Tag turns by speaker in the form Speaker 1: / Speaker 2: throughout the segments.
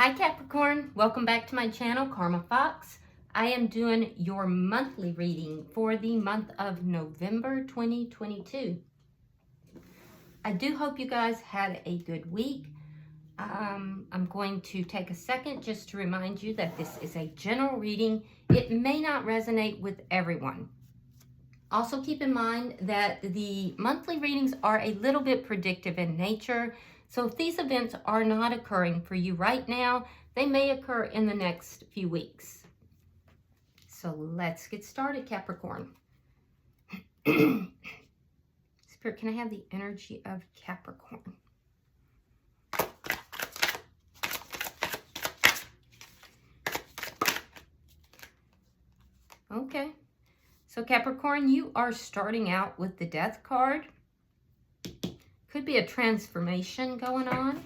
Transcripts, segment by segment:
Speaker 1: Hi Capricorn, welcome back to my channel, Karma Fox. I am doing your monthly reading for the month of November 2022. I do hope you guys had a good week. I'm going to take a second just to remind you that this is a general reading. It may not resonate with everyone. Also keep in mind that the monthly readings are a little bit predictive in nature. So if these events are not occurring for you right now, they may occur in the next few weeks. So let's get started, Capricorn. Spirit, can I have the energy of Capricorn? Okay. So Capricorn, you are starting out with the Death card. Could be a transformation going on.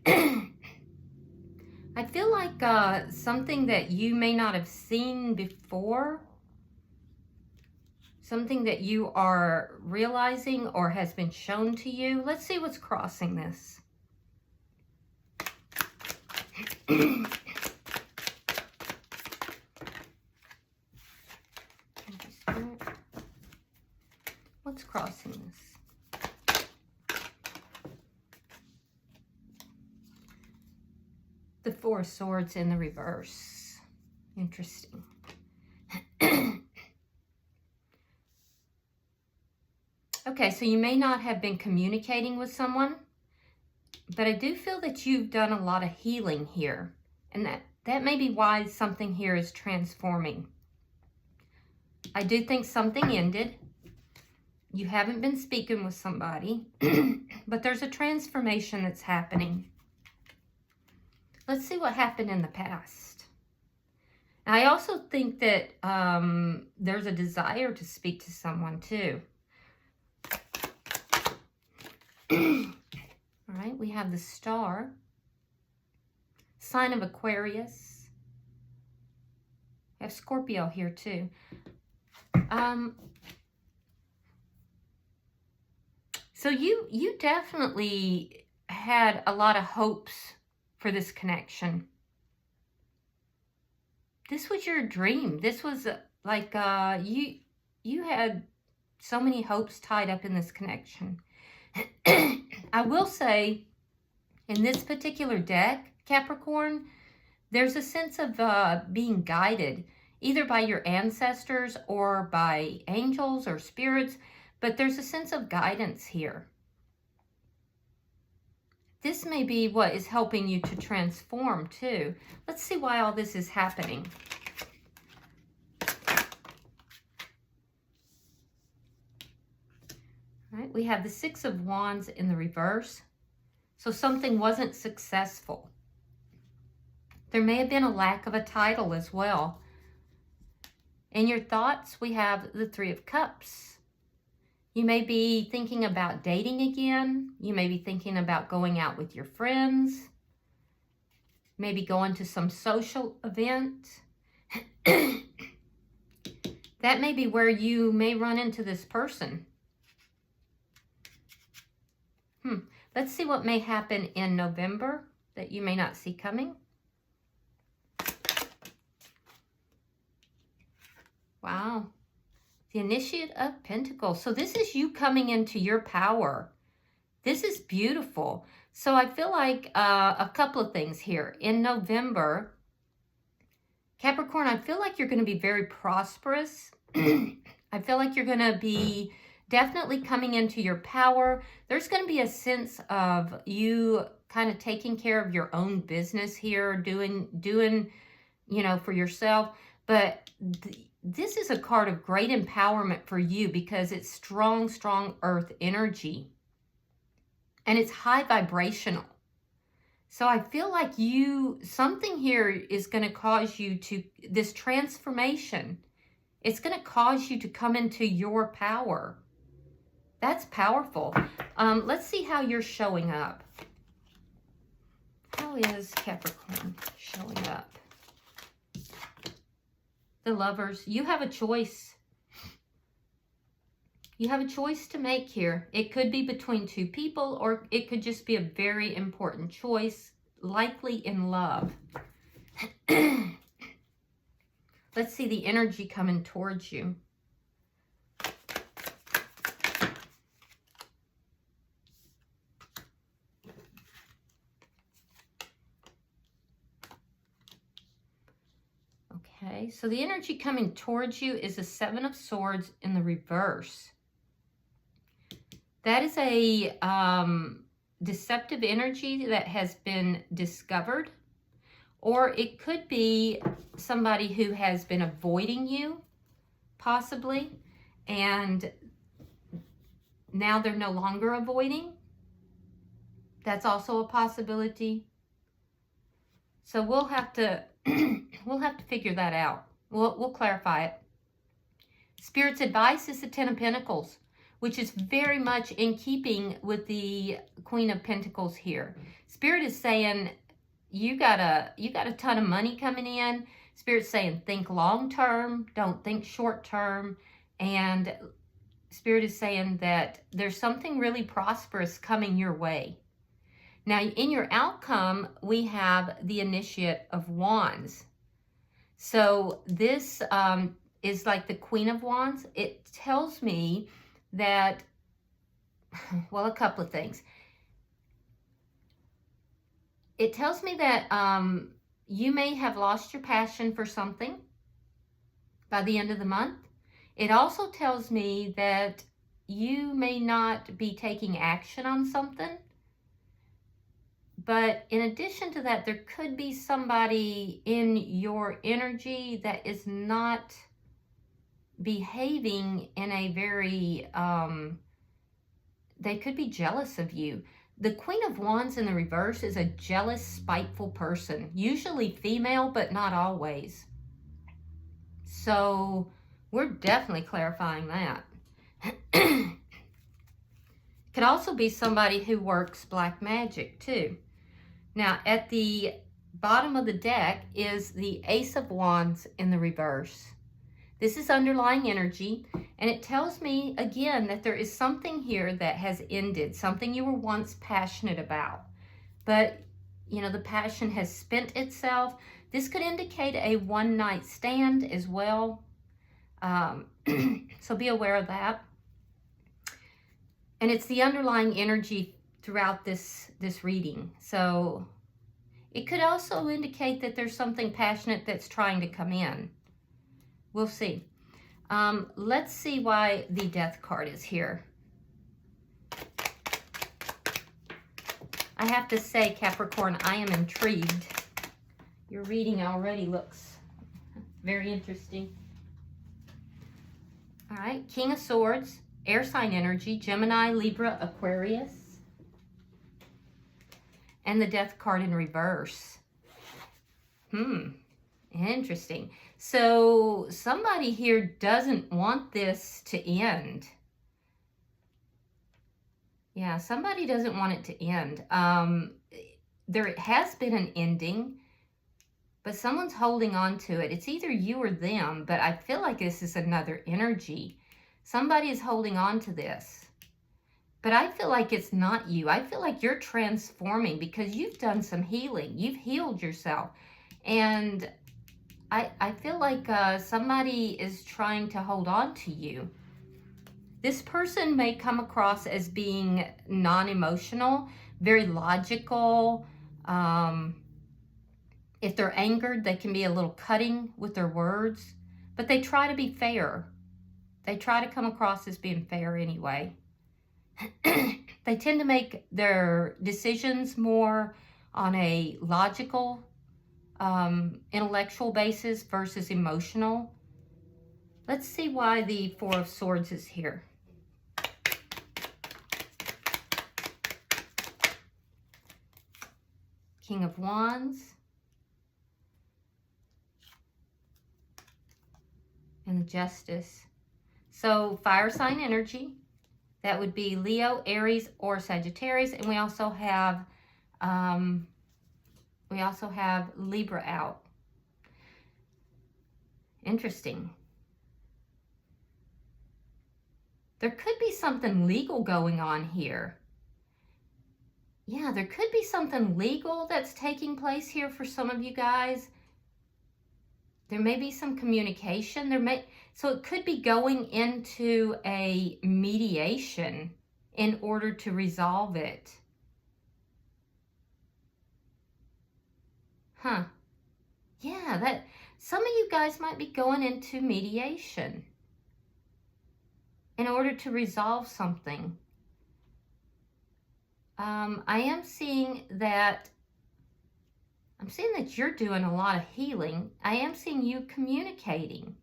Speaker 1: I feel like something that you may not have seen before. Something that you are realizing or has been shown to you. Let's see what's crossing this. What's crossing this? The Four of Swords in the reverse. Interesting. Okay, so you may not have been communicating with someone, but I do feel that you've done a lot of healing here. And that may be why something here is transforming. I do think something ended. You haven't been speaking with somebody, but there's a transformation that's happening. Let's see what happened in the past. I also think that there's a desire to speak to someone too. All right, we have the Star, sign of Aquarius. I have Scorpio here too. So you definitely had a lot of hopes for this connection. This was your dream. This was like you had so many hopes tied up in this connection. I will say, in this particular deck, Capricorn, there's a sense of being guided, either by your ancestors or by angels or spirits, but there's a sense of guidance here. This may be what is helping you to transform too. Let's see why all this is happening. All right, we have the Six of Wands in the reverse. So something wasn't successful. There may have been a lack of a title as well. In your thoughts, we have the Three of Cups. You may be thinking about dating again. You may be thinking about going out with your friends. Maybe going to some social event. That may be where you may run into this person. Let's see what may happen in November that you may not see coming. Wow. The Initiate of Pentacles. So this is you coming into your power. This is beautiful. So I feel like a couple of things here. In November, Capricorn, I feel like you're going to be very prosperous. I feel like you're going to be definitely coming into your power. There's going to be a sense of you kind of taking care of your own business here, doing you know, for yourself. But this is a card of great empowerment for you because it's strong, strong earth energy. And it's high vibrational. So I feel like something here is going to cause you to, this transformation, it's going to cause you to come into your power. That's powerful. Let's see how you're showing up. How is Capricorn showing up? The Lovers, you have a choice. You have a choice to make here. It could be between two people, or it could just be a very important choice. likely in love. Let's see the energy coming towards you. Okay, so the energy coming towards you is the Seven of Swords in the reverse. That is a deceptive energy that has been discovered, or it could be somebody who has been avoiding you, possibly, and now they're no longer avoiding. That's also a possibility. So we'll have to we'll have to figure that out. We'll clarify it. Spirit's advice is the Ten of Pentacles, which is very much in keeping with the Queen of Pentacles here. Spirit is saying you got a ton of money coming in. Spirit's saying think long term, don't think short term, and Spirit is saying that there's something really prosperous coming your way. Now, in your outcome, we have the Initiate of Wands. So this is like the Queen of Wands. It tells me that, well, a couple of things. It tells me that you may have lost your passion for something by the end of the month. It also tells me that you may not be taking action on something. But in addition to that, there could be somebody in your energy that is not behaving in a very, they could be jealous of you. The Queen of Wands in the reverse is a jealous, spiteful person, usually female, but not always. So we're definitely clarifying that. Could also be somebody who works black magic too. Now, at the bottom of the deck is the Ace of Wands in the reverse. This is underlying energy, and it tells me, again, that there is something here that has ended, something you were once passionate about. But, you know, the passion has spent itself. This could indicate a one-night stand as well. So be aware of that. And it's the underlying energy throughout this reading. So it could also indicate that there's something passionate that's trying to come in. We'll see. Let's see why the Death card is here. I have to say, Capricorn, I am intrigued. Your reading already looks very interesting. All right, King of Swords, air sign energy, Gemini, Libra, Aquarius. And the Death card in reverse. Interesting. So somebody here doesn't want this to end. Yeah, somebody doesn't want it to end. There has been an ending, but someone's holding on to it. It's either you or them, but I feel like this is another energy. Somebody is holding on to this. But I feel like it's not you. I feel like you're transforming because you've done some healing. You've healed yourself. And I feel like somebody is trying to hold on to you. This person may come across as being non-emotional, very logical. If they're angered, they can be a little cutting with their words. But they try to be fair. They try to come across as being fair anyway. They tend to make their decisions more on a logical, intellectual basis versus emotional. Let's see why the Four of Swords is here. King of Wands. And the Justice. So fire sign energy. That would be Leo, Aries, or Sagittarius. And we also have Libra out. Interesting. There could be something legal going on here. Yeah, there could be something legal that's taking place here for some of you guys. There may be some communication. So it could be going into a mediation in order to resolve it. Huh. Yeah, that some of you guys might be going into mediation in order to resolve something. I am seeing that you're doing a lot of healing. I am seeing you communicating.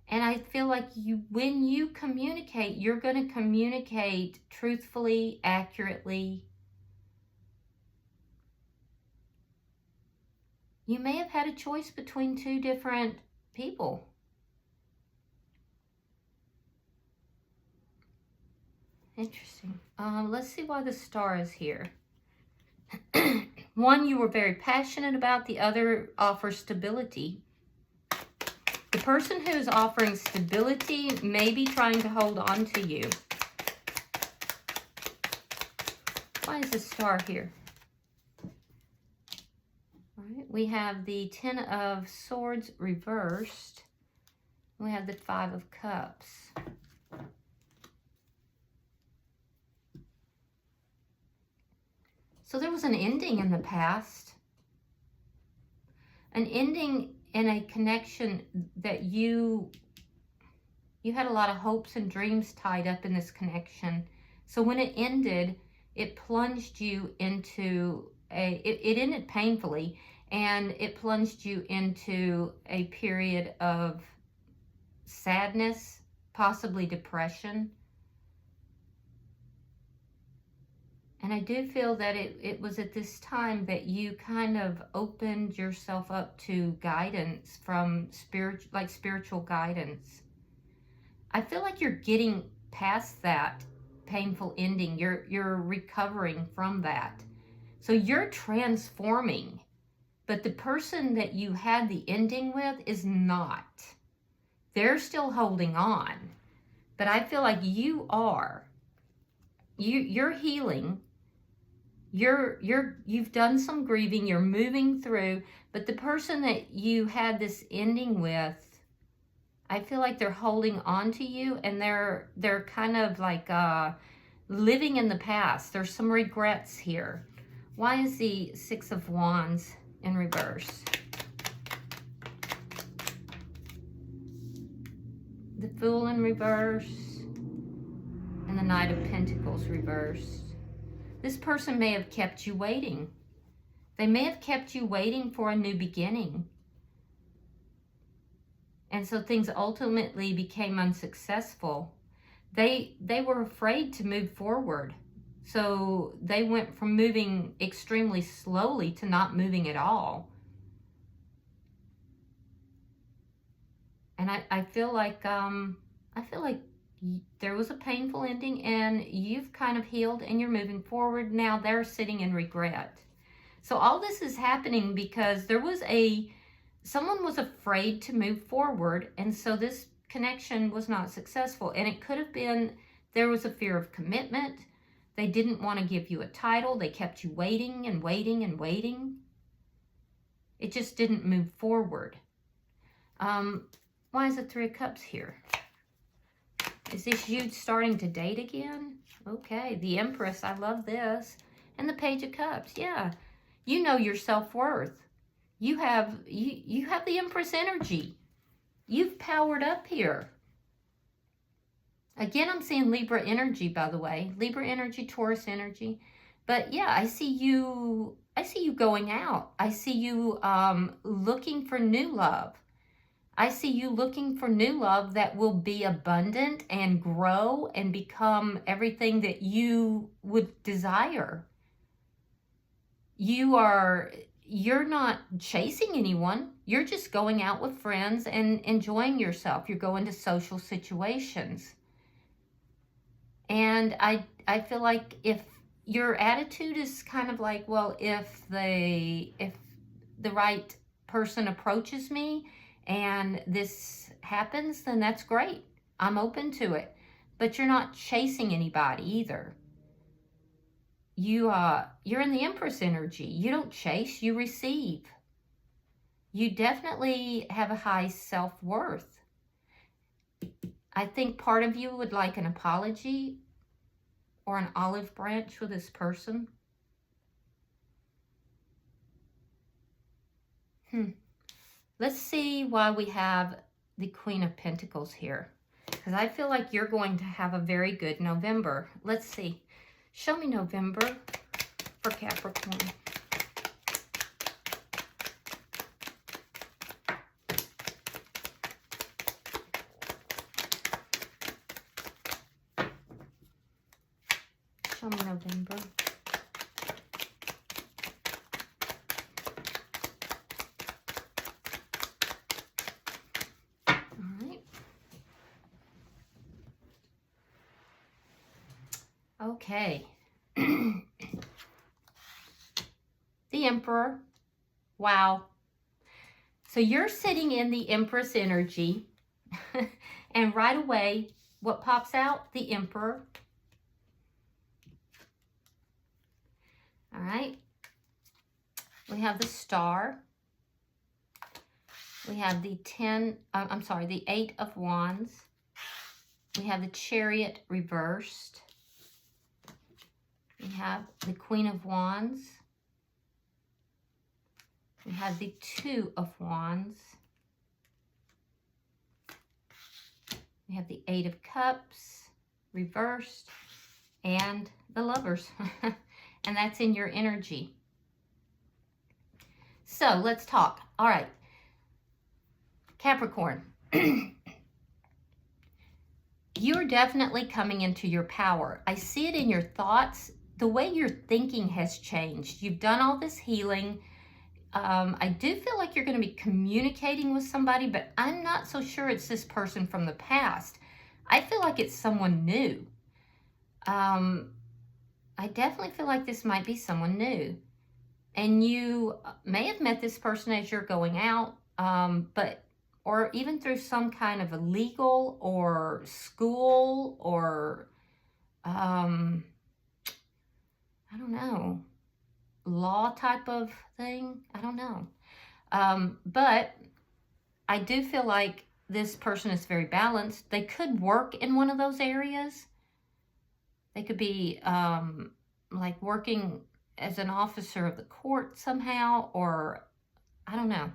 Speaker 1: And I feel like when you communicate, you're going to communicate truthfully, accurately. You may have had a choice between two different people. Interesting. Let's see why the star is here. One you were very passionate about, the other offers stability. The person who is offering stability may be trying to hold on to you. Why is the star here? All right, we have the Ten of Swords reversed. We have the Five of Cups. So there was an ending in the past. An ending in a connection that you had a lot of hopes and dreams tied up in this connection. So when it ended, it plunged you into it ended painfully, and it plunged you into a period of sadness, possibly depression. And I do feel that it was at this time that you kind of opened yourself up to guidance from spiritual guidance. I feel like you're getting past that painful ending. You're recovering from that. So you're transforming. But the person that you had the ending with is not. They're still holding on. But I feel like you are. You're healing. You've done some grieving, you're moving through, but the person that you had this ending with, I feel like they're holding on to you, and they're kind of like living in the past. There's some regrets here. Why is the Six of Wands in reverse? The Fool in reverse, and the Knight of Pentacles reversed. This person may have kept you waiting. They may have kept you waiting for a new beginning. And so things ultimately became unsuccessful. They were afraid to move forward. So they went from moving extremely slowly to not moving at all. And I feel like there was a painful ending, and you've kind of healed and you're moving forward. Now they're sitting in regret. So all this is happening because someone was afraid to move forward, and so this connection was not successful. And it could have been there was a fear of commitment. They didn't want to give you a title. They kept you waiting and waiting and waiting. It just didn't move forward. Why is the Three of Cups here? Is this you starting to date again? Okay, the Empress, I love this. And the Page of Cups, yeah. You know your self-worth. You have the Empress energy. You've powered up here. Again, I'm seeing Libra energy, by the way. Libra energy, Taurus energy. But yeah, I see you going out. I see you looking for new love. I see you looking for new love that will be abundant and grow and become everything that you would desire. You're not chasing anyone. You're just going out with friends and enjoying yourself. You're going to social situations. And I feel like if your attitude is kind of like, well, if the right person approaches me and this happens, then that's great. I'm open to it. But you're not chasing anybody either. you're in the Empress energy. You don't chase, you receive. You definitely have a high self-worth. I think part of you would like an apology or an olive branch with this person. Let's see why we have the Queen of Pentacles here. Because I feel like you're going to have a very good November. Let's see. Show me November for Capricorn. Show me November. Okay. The Emperor. Wow. So you're sitting in the Empress energy. And right away, what pops out? The Emperor. All right. We have the Star. We have the the 8 of Wands. We have the Chariot reversed. We have the Queen of Wands. We have the 2 of Wands. We have the 8 of Cups reversed and the Lovers. And that's in your energy. So let's talk. All right. Capricorn. You're definitely coming into your power. I see it in your thoughts. The way you're thinking has changed. You've done all this healing. I do feel like you're going to be communicating with somebody, but I'm not so sure it's this person from the past. I feel like it's someone new. I definitely feel like this might be someone new. And you may have met this person as you're going out, or even through some kind of a legal or school or, I don't know, law type of thing. I don't know. But I do feel like this person is very balanced. They could work in one of those areas. They could be like working as an officer of the court somehow, or I don't know,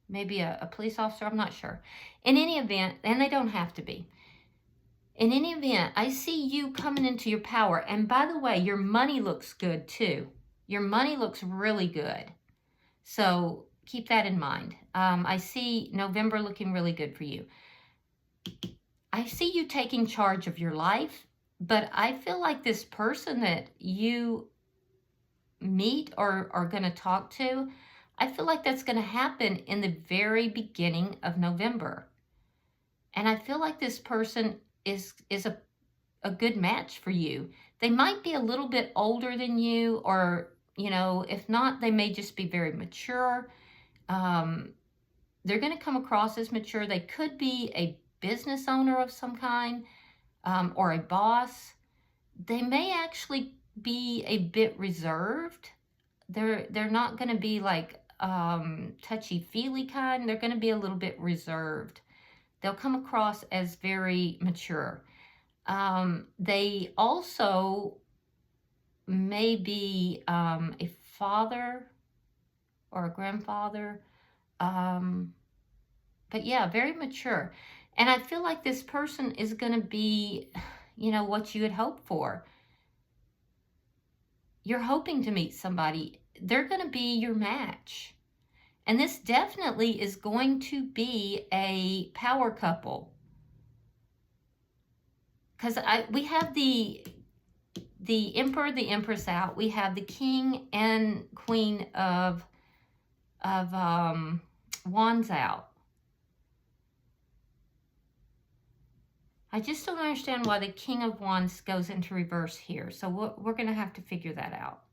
Speaker 1: maybe a police officer. I'm not sure. In any event, and they don't have to be. In any event, I see you coming into your power. And by the way, your money looks good too. Your money looks really good. So keep that in mind. I see November looking really good for you. I see you taking charge of your life, but I feel like this person that you meet or are going to talk to, I feel like that's going to happen in the very beginning of November. And I feel like this person is a good match for you. They might be a little bit older than you, or, you know, if not, they may just be very mature. They're going to come across as mature. They could be a business owner of some kind, or a boss. They may actually be a bit reserved. They're not going to be like touchy-feely kind. They're going to be a little bit reserved. They'll come across as very mature. They also may be a father or a grandfather. But yeah, very mature. And I feel like this person is going to be, you know, what you had hoped for. You're hoping to meet somebody. They're going to be your match. And this definitely is going to be a power couple. Because we have the Emperor, the Empress out. We have the King and Queen of Wands out. I just don't understand why the King of Wands goes into reverse here. So we're going to have to figure that out.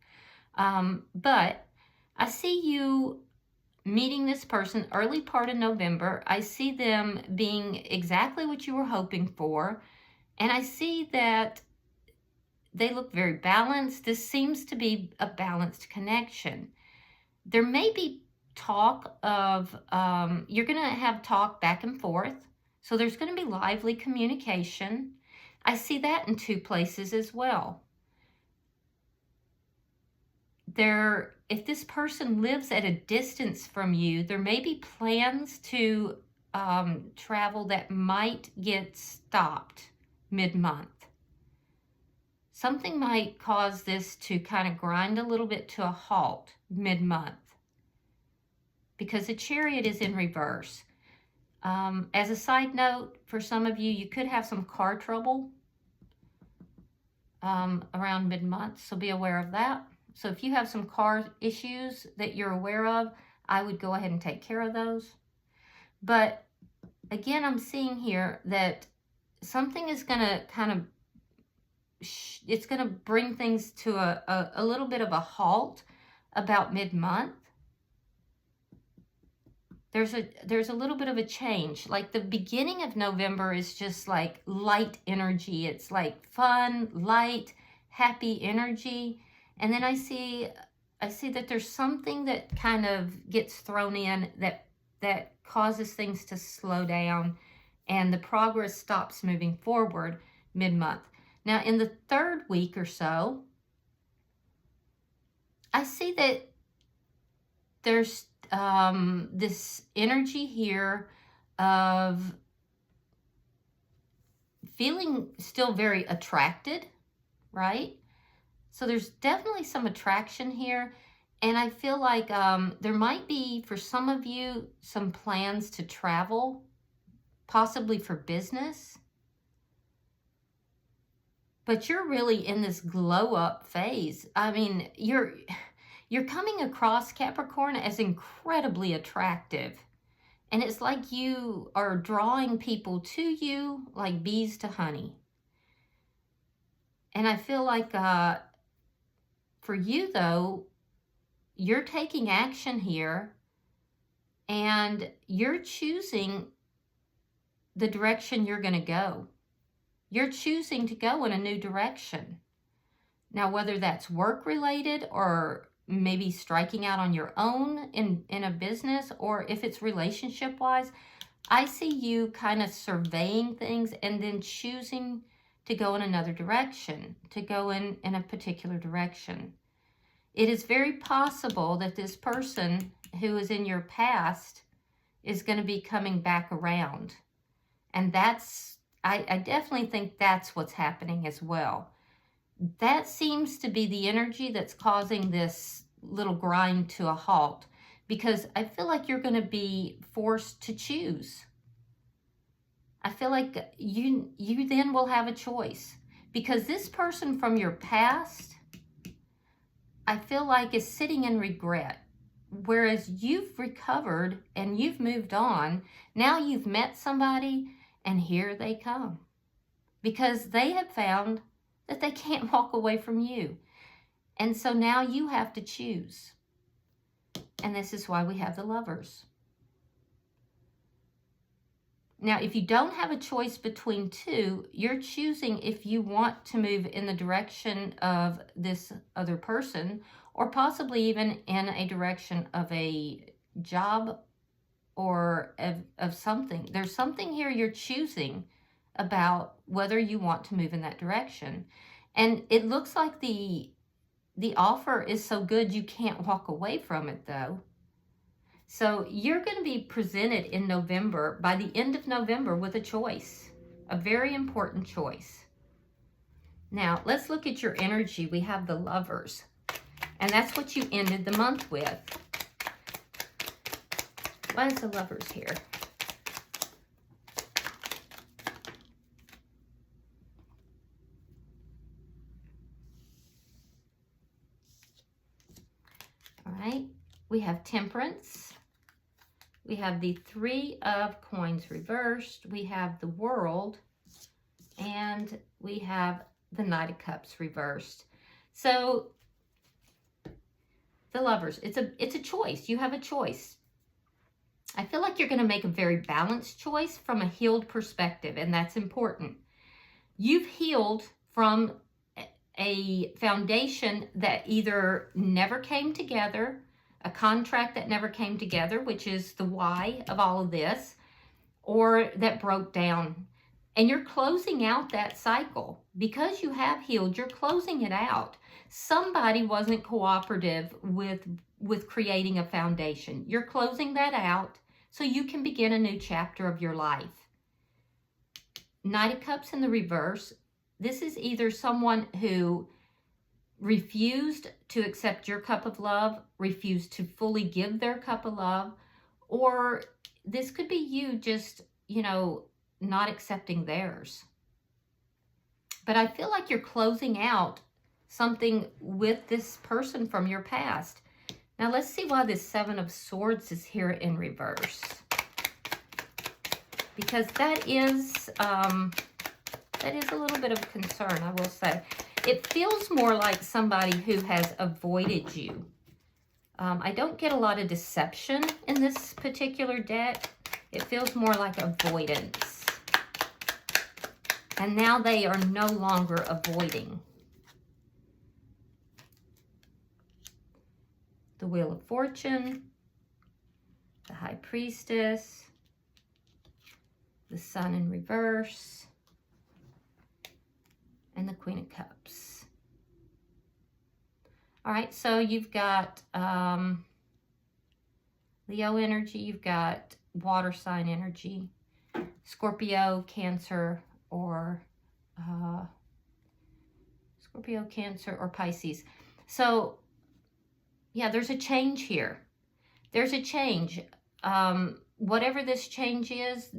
Speaker 1: But I see you meeting this person early part of November. I see them being exactly what you were hoping for. And I see that they look very balanced. This seems to be a balanced connection. There may be talk of, you're going to have talk back and forth. So there's going to be lively communication. I see that in 2 places as well. If this person lives at a distance from you, there may be plans to travel that might get stopped mid-month. Something might cause this to kind of grind a little bit to a halt mid-month because the Chariot is in reverse. As a side note, for some of you, you could have some car trouble around mid-month, so be aware of that. So if you have some car issues that you're aware of, I would go ahead and take care of those. But again, I'm seeing here that something is going to kind of, it's going to bring things to a little bit of a halt about mid-month. There's a little bit of a change. Like the beginning of November is just like light energy. It's like fun, light, happy energy. And then I see that there's something that kind of gets thrown in that causes things to slow down, and the progress stops moving forward mid-month. Now, in the 3rd week or so, I see that there's this energy here of feeling still very attracted, right? So there's definitely some attraction here. And I feel like there might be, for some of you, some plans to travel, possibly for business. But you're really in this glow up phase. I mean, you're coming across, Capricorn, as incredibly attractive. And it's like you are drawing people to you like bees to honey. And I feel like for you, though, you're taking action here and you're choosing the direction you're going to go. You're choosing to go in a new direction. Now, whether that's work-related or maybe striking out on your own in a business, or if it's relationship-wise, I see you kind of surveying things and then choosing to go in another direction, to go in a particular direction. It is very possible that this person who is in your past is going to be coming back around. And I definitely think that's what's happening as well. That seems to be the energy that's causing this little grind to a halt, because I feel like you're going to be forced to choose. I feel like you then will have a choice, because this person from your past, I feel like, is sitting in regret. Whereas you've recovered and you've moved on. Now you've met somebody and here they come. Because they have found that they can't walk away from you. And so now you have to choose. And this is why we have the Lovers. Now, if you don't have a choice between two, you're choosing if you want to move in the direction of this other person, or possibly even in a direction of a job or of something. There's something here you're choosing about whether you want to move in that direction. And it looks like the offer is so good you can't walk away from it, though. So you're going to be presented in November, by the end of November, with a choice, a very important choice. Now, let's look at your energy. We have the Lovers, and that's what you ended the month with. Why is the Lovers here? All right, we have Temperance. We have the Three of Coins reversed. We have the World. And we have the Knight of Cups reversed. So, the Lovers, it's a choice. You have a choice. I feel like you're going to make a very balanced choice from a healed perspective, and that's important. You've healed from a foundation that either never came together, a contract that never came together, which is the why of all of this, or that broke down. And you're closing out that cycle. Because you have healed, you're closing it out. Somebody wasn't cooperative with creating a foundation. You're closing that out so you can begin a new chapter of your life. Knight of Cups in the reverse. This is either someone who refused to accept your cup of love, refused to fully give their cup of love, or this could be you just, you know, not accepting theirs. But I feel like you're closing out something with this person from your past. Now let's see why this Seven of Swords is here in reverse. Because that is a little bit of concern, I will say. It feels more like somebody who has avoided you. I don't get a lot of deception in this particular deck. It feels more like avoidance. And now they are no longer avoiding. The Wheel of Fortune, the High Priestess, the Sun in reverse, and the Queen of Cups. All right, so you've got Leo energy, you've got water sign energy, Scorpio, Cancer, or Pisces. So yeah, there's a change here. There's a change. Whatever this change is,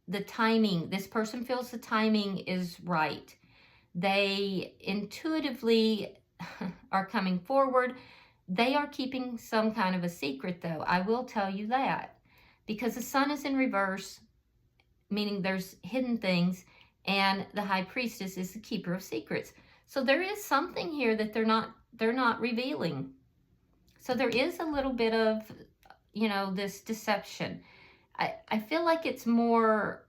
Speaker 1: the timing, this person feels the timing is right. They intuitively are coming forward. They are keeping some kind of a secret, though. I will tell you that. Because the Sun is in reverse, meaning there's hidden things, and the High Priestess is the keeper of secrets. So there is something here that they're not revealing. So there is a little bit of, you know, this deception. I feel like it's more,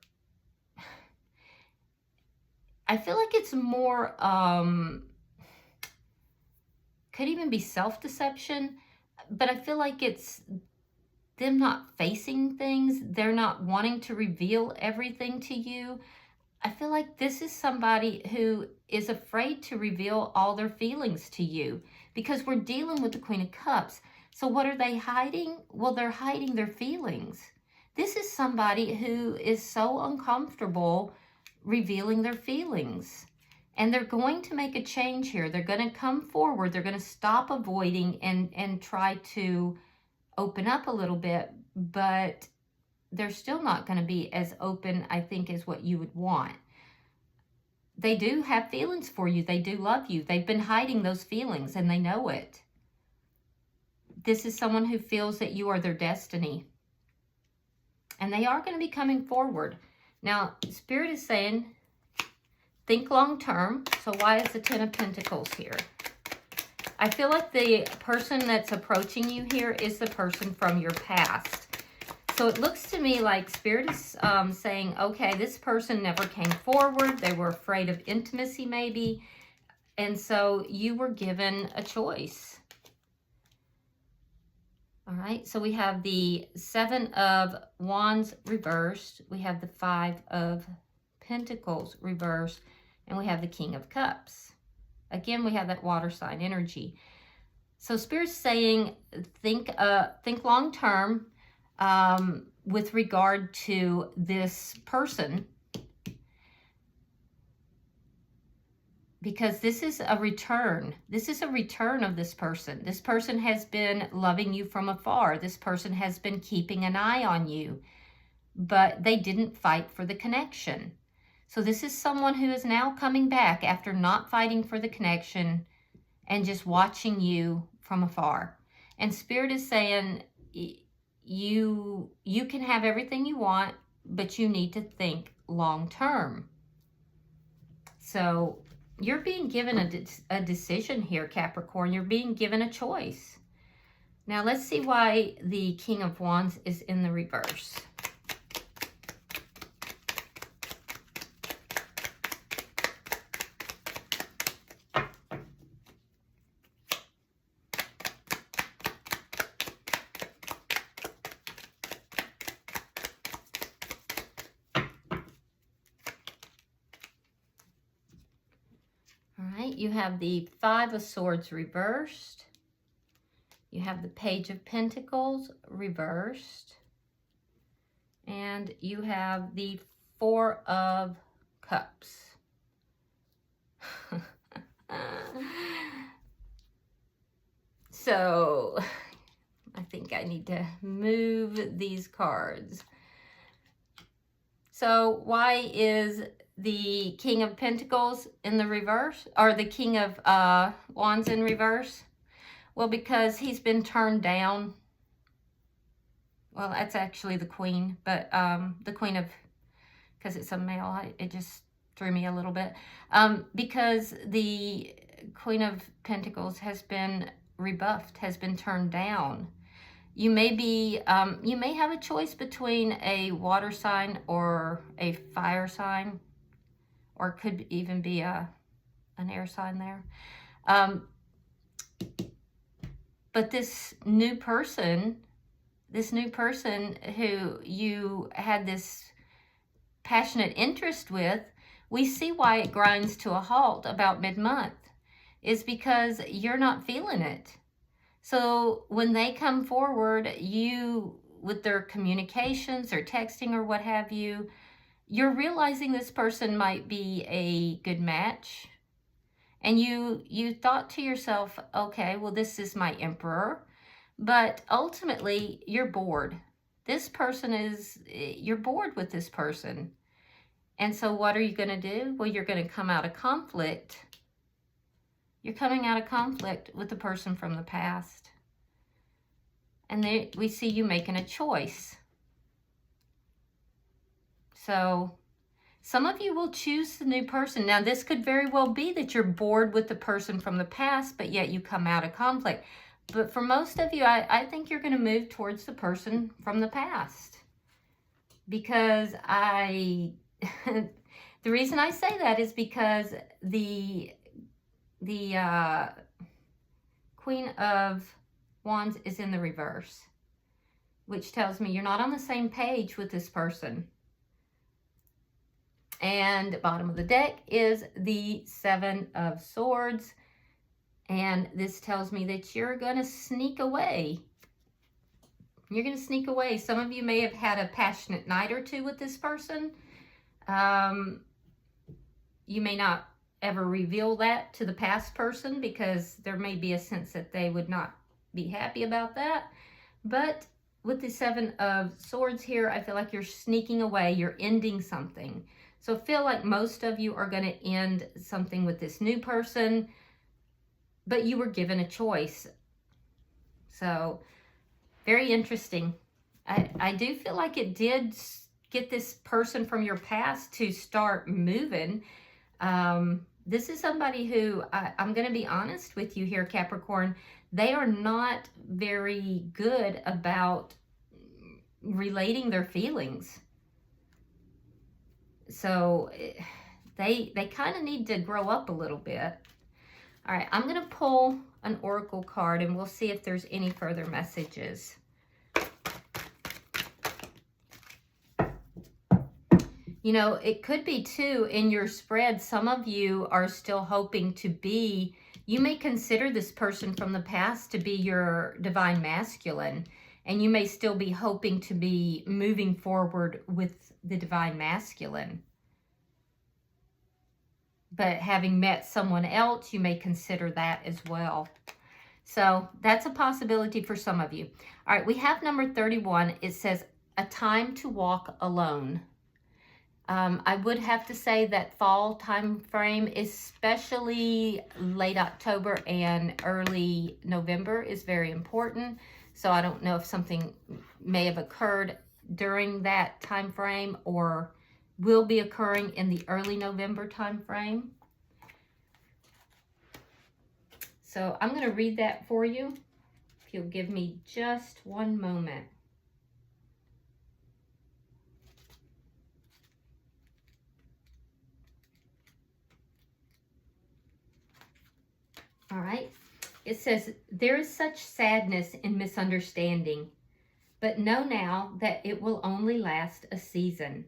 Speaker 1: could even be self-deception, but I feel like it's them not facing things. They're not wanting to reveal everything to you. I feel like this is somebody who is afraid to reveal all their feelings to you, because we're dealing with the Queen of Cups. So what are they hiding? Well, they're hiding their feelings. This is somebody who is so uncomfortable revealing their feelings. And they're going to make a change here. They're going to come forward. They're going to stop avoiding and try to open up a little bit, but they're still not going to be as open, I think, as what you would want. They do have feelings for you. They do love you. They've been hiding those feelings, and they know it. This is someone who feels that you are their destiny. And they are going to be coming forward. Now, Spirit is saying, think long term. So why is the Ten of Pentacles here? I feel like the person that's approaching you here is the person from your past. So it looks to me like Spirit is saying, okay, this person never came forward. They were afraid of intimacy maybe. And so you were given a choice. All right, so we have the Seven of Wands reversed. We have the Five of Pentacles reversed. And we have the King of Cups. Again, we have that water sign energy. So Spirit's saying, think long term with regard to this person, because this is a return. This is a return of this person. This person has been loving you from afar. This person has been keeping an eye on you, but they didn't fight for the connection. So this is someone who is now coming back after not fighting for the connection and just watching you from afar. And Spirit is saying, you can have everything you want, but you need to think long term. So you're being given a decision here, Capricorn. You're being given a choice. Now let's see why the King of Wands is in the reverse. you have the Five of Swords reversed. You have the Page of Pentacles reversed. And you have the Four of Cups. So, I think I need to move these cards. So, why is the King of Pentacles in the reverse? Or the King of Wands in reverse? Well, because he's been turned down. Well, that's actually the Queen, but the Queen of, because it's a male, it just threw me a little bit. Because the Queen of Pentacles has been rebuffed, has been turned down. You may be, you may have a choice between a water sign or a fire sign, or it could even be an air sign there. But this new person who you had this passionate interest with, we see why it grinds to a halt about mid-month, is because you're not feeling it. So when they come forward, you, with their communications or texting or what have you, you're realizing this person might be a good match. And you thought to yourself, okay, well, this is my emperor. But ultimately, you're bored. This person is, you're bored with this person. And so what are you going to do? Well, you're going to come out of conflict. You're coming out of conflict with the person from the past. And we see you making a choice. So some of you will choose the new person. Now, this could very well be that you're bored with the person from the past, but yet you come out of conflict. But for most of you, I think you're going to move towards the person from the past. Because the reason I say that is because the Queen of Wands is in the reverse, which tells me you're not on the same page with this person. And bottom of the deck is the Seven of Swords. And this tells me that you're going to sneak away. You're going to sneak away. Some of you may have had a passionate night or two with this person. You may not ever reveal that to the past person because there may be a sense that they would not be happy about that. But with the Seven of Swords here, I feel like you're sneaking away. You're ending something. So I feel like most of you are going to end something with this new person, but you were given a choice. So very interesting. I do feel like it did get this person from your past to start moving. This is somebody who, I'm going to be honest with you here, Capricorn, they are not very good about relating their feelings. So they kind of need to grow up a little bit. All right, I'm going to pull an oracle card and we'll see if there's any further messages. You know, it could be too in your spread, some of you are still hoping to be, you may consider this person from the past to be your divine masculine, and you may still be hoping to be moving forward with the divine masculine. But having met someone else, you may consider that as well. So that's a possibility for some of you. All right, we have number 31. It says, a time to walk alone. I would have to say that fall time frame, especially late October and early November, is very important. So I don't know if something may have occurred during that time frame or will be occurring in the early November time frame. So I'm going to read that for you, if you'll give me just one moment. All right. It says, there is such sadness in misunderstanding, but know now that it will only last a season.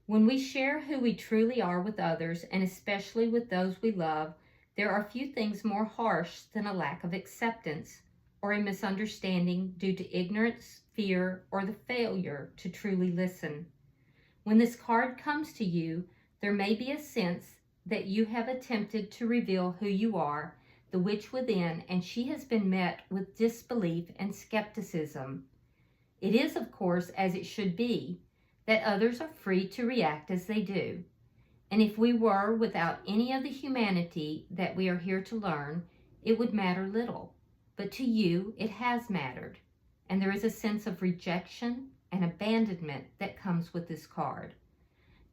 Speaker 1: When we share who we truly are with others, and especially with those we love, There are few things more harsh than a lack of acceptance or a misunderstanding due to ignorance, fear, or the failure to truly listen. When this card comes to you, there may be a sense that you have attempted to reveal who you are, the witch within, and she has been met with disbelief and skepticism. It is, of course, as it should be, that others are free to react as they do. And if we were without any of the humanity that we are here to learn, it would matter little. But to you, it has mattered. And there is a sense of rejection and abandonment that comes with this card.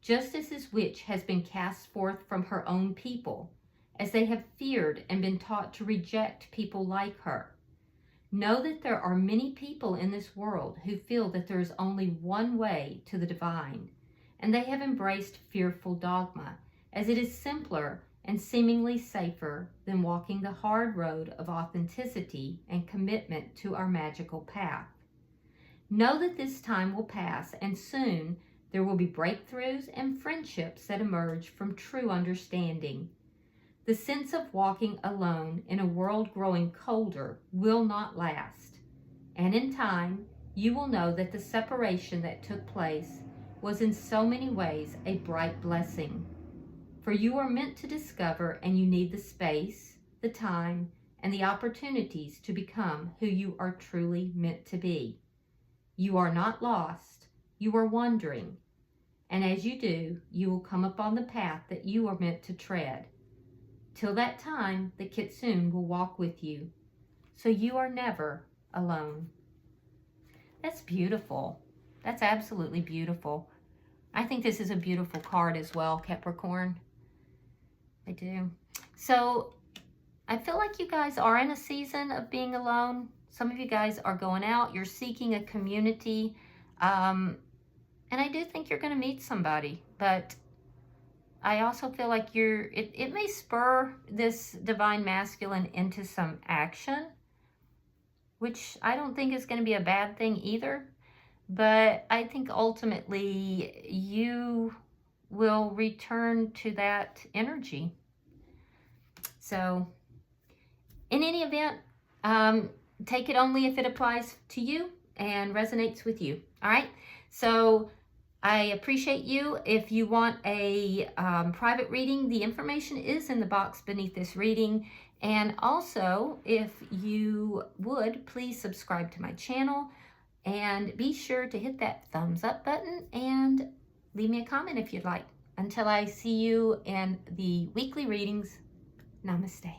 Speaker 1: Just as this witch has been cast forth from her own people, as they have feared and been taught to reject people like her. Know that there are many people in this world who feel that there is only one way to the divine, and they have embraced fearful dogma, as it is simpler and seemingly safer than walking the hard road of authenticity and commitment to our magical path. Know that this time will pass, and soon there will be breakthroughs and friendships that emerge from true understanding. The sense of walking alone in a world growing colder will not last, and in time you will know that the separation that took place was in so many ways a bright blessing. For you are meant to discover, and you need the space, the time, and the opportunities to become who you are truly meant to be. You are not lost, you are wandering, and as you do, you will come upon the path that you are meant to tread. Till that time, the Kitsune will walk with you, so you are never alone. That's beautiful. That's absolutely beautiful. I think this is a beautiful card as well, Capricorn. I do. So I feel like you guys are in a season of being alone. Some of you guys are going out. You're seeking a community. And I do think you're going to meet somebody. But I also feel like it may spur this divine masculine into some action, which I don't think is going to be a bad thing either. But I think ultimately you will return to that energy. So in any event, take it only if it applies to you and resonates with you. All right. So I appreciate you. If you want a private reading, the information is in the box beneath this reading. And also, if you would, please subscribe to my channel and be sure to hit that thumbs up button and leave me a comment if you'd like. Until I see you in the weekly readings, namaste.